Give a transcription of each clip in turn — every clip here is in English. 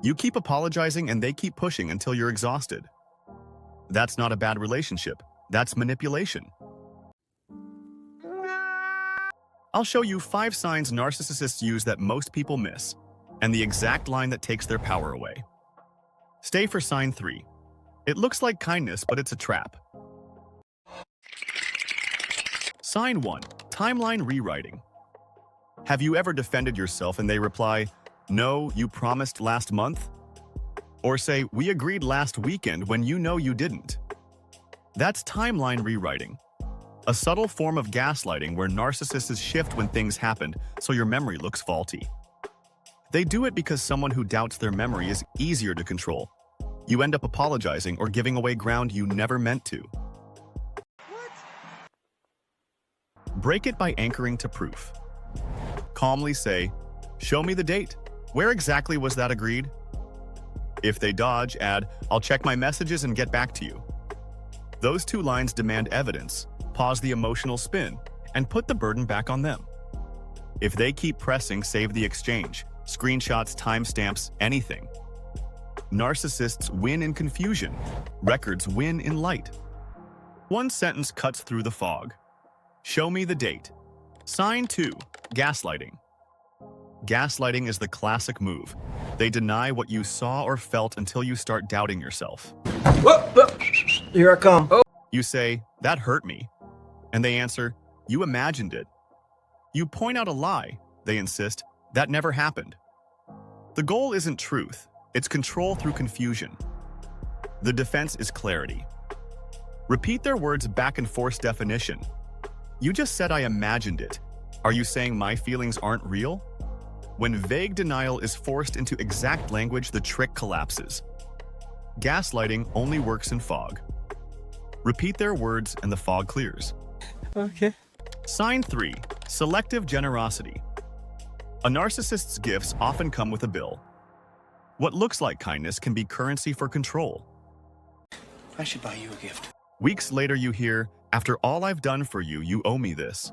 You keep apologizing and they keep pushing until you're exhausted. That's not a bad relationship. That's manipulation. I'll show you 5 signs narcissists use that most people miss, and the exact line that takes their power away. Stay for sign 3. It looks like kindness, but it's a trap. Sign 1. Timeline rewriting. Have you ever defended yourself and they reply, "No, you promised last month"? Or say, "We agreed last weekend," when you know you didn't? That's timeline rewriting, a subtle form of gaslighting where narcissists shift when things happened so your memory looks faulty. They do it because someone who doubts their memory is easier to control. You end up apologizing or giving away ground you never meant to. Break it by anchoring to proof. Calmly say, "Show me the date. Where exactly was that agreed?" If they dodge, add, "I'll check my messages and get back to you." Those 2 lines demand evidence, pause the emotional spin, and put the burden back on them. If they keep pressing, save the exchange. Screenshots, timestamps, anything. Narcissists win in confusion. Records win in light. One sentence cuts through the fog. Show me the date. Sign 2. Gaslighting. Gaslighting is the classic move. They deny what you saw or felt until you start doubting yourself. Whoa. Here I come. Oh. You say, "That hurt me." And they answer, "You imagined it." You point out a lie. They insist, "That never happened." The goal isn't truth. It's control through confusion. The defense is clarity. Repeat their words back and forth definition. "You just said I imagined it. Are you saying my feelings aren't real?" When vague denial is forced into exact language, the trick collapses. Gaslighting only works in fog. Repeat their words and the fog clears. Okay. Sign 3. Selective generosity. A narcissist's gifts often come with a bill. What looks like kindness can be currency for control. I should buy you a gift. Weeks later you hear, "After all I've done for you, you owe me this."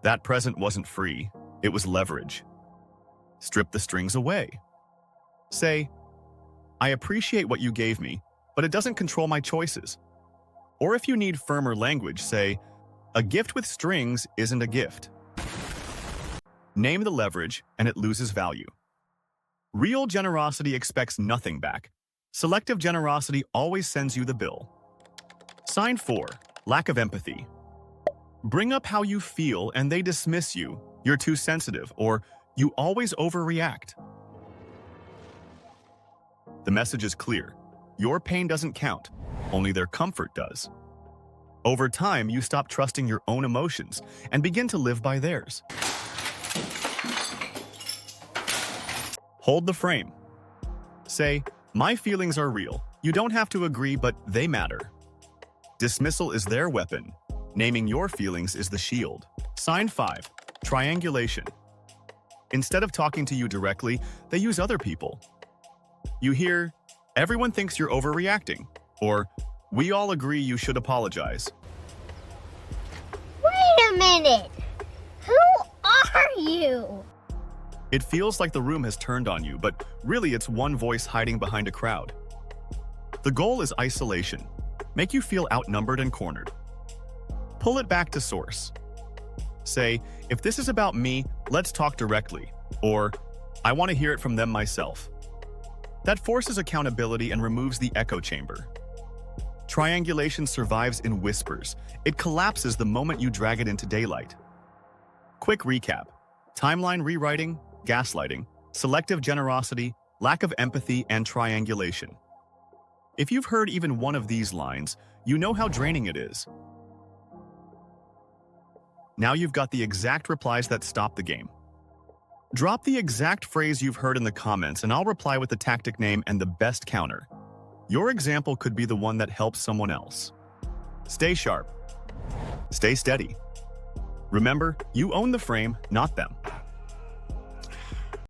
That present wasn't free, it was leverage. Strip the strings away. Say, "I appreciate what you gave me, but it doesn't control my choices." Or if you need firmer language, say, "A gift with strings isn't a gift." Name the leverage and it loses value. Real generosity expects nothing back. Selective generosity always sends you the bill. Sign 4. Lack of empathy. Bring up how you feel and they dismiss you. "You're too sensitive," or "You always overreact." The message is clear. Your pain doesn't count, only their comfort does. Over time, you stop trusting your own emotions and begin to live by theirs. Hold the frame. Say, "My feelings are real. You don't have to agree, but they matter." Dismissal is their weapon. Naming your feelings is the shield. Sign 5. Triangulation. Instead of talking to you directly, they use other people. You hear, "Everyone thinks you're overreacting," or "We all agree you should apologize." Wait a minute! Who are you? It feels like the room has turned on you, but really it's one voice hiding behind a crowd. The goal is isolation. Make you feel outnumbered and cornered. Pull it back to source. Say, "If this is about me, let's talk directly," or "I want to hear it from them myself." That forces accountability and removes the echo chamber. Triangulation survives in whispers. It collapses the moment you drag it into daylight. Quick recap. Timeline rewriting, gaslighting, selective generosity, lack of empathy, and triangulation. If you've heard even one of these lines, you know how draining it is. Now you've got the exact replies that stop the game. Drop the exact phrase you've heard in the comments and I'll reply with the tactic name and the best counter. Your example could be the one that helps someone else. Stay sharp. Stay steady. Remember, you own the frame, not them.